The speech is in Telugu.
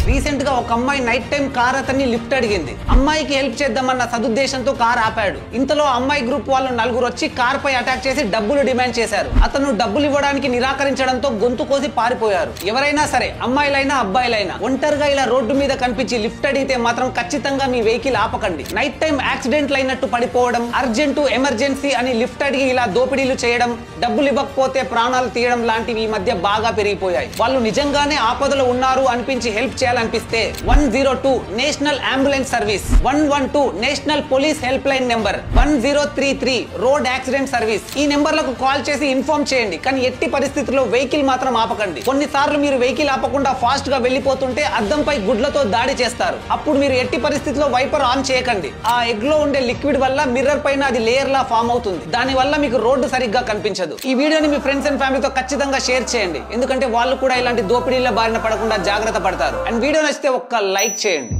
రీసెంట్ గా ఒక అమ్మాయి నైట్ టైం కార్ అతన్ని లిఫ్ట్ అడిగింది. అమ్మాయికి హెల్ప్ చేద్దామన్న సదుద్దేశంతో కార్ ఆపాడు. ఇంతలో అమ్మాయి గ్రూప్ వాళ్ళు నలుగురు వచ్చి కార్ పై అటాక్ చేసి డబ్బులు డిమాండ్ చేశారు. అతను డబ్బులు ఇవ్వడానికి నిరాకరించడంతో గొంతు కోసి పారిపోయారు. ఎవరైనా సరే, అమ్మాయిలైనా అబ్బాయిలైనా, ఒంటరిగా ఇలా రోడ్డు మీద కనిపించి లిఫ్ట్ అడిగితే మాత్రం ఖచ్చితంగా మీ వెహికల్ ఆపకండి. నైట్ టైం యాక్సిడెంట్లు అయినట్టు పడిపోవడం, అర్జెంటు ఎమర్జెన్సీ అని లిఫ్ట్ అడిగి ఇలా దోపిడీలు చేయడం, డబ్బులు ఇవ్వకపోతే ప్రాణాలు తీయడం లాంటివి ఈ మధ్య బాగా పెరిగిపోయాయి. వాళ్ళు నిజంగానే ఆపదలో ఉన్నారు అనిపించి హెల్ప్ చేయాలనిపిస్తే 102 national ambulance service, 112 national police help line number, 1033 road accident service, ఈ నెంబర్లకు కాల్ చేసి ఇన్ఫార్మ్ చేయండి. కానీ ఎట్టి పరిస్థితుల్లో వెహికల్ మాత్రం ఆపకండి. కొన్నిసార్లు మీరు వెహికల్ ఆపకుండా ఫాస్ట్ గా వెళ్లిపోతుంటే అద్దంపై గుడ్లతో దాడి చేస్తారు. అప్పుడు మీరు ఎట్టి పరిస్థితుల్లో వైపర్ ఆన్ చేయకండి. ఆ ఎగ్ లో ఉండే లిక్విడ్ వల్ల మిర్రర్ పైన అది లేయర్ లా ఫామ్ అవుతుంది. దాని వల్ల మీకు రోడ్డు సరిగ్గా కనిపించదు. ఈ వీడియోని మీ ఫ్రెండ్స్ అండ్ ఫ్యామిలీతో ఖచ్చితంగా షేర్ చేయండి. ఎందుకంటే వాళ్ళు కూడా ఇలాంటి దోపిడీల బారిన పడకుండా జాగ్రత్త పడతారు. అండ్ వీడియో నచ్చితే ఒక్క లైక్ చేయండి.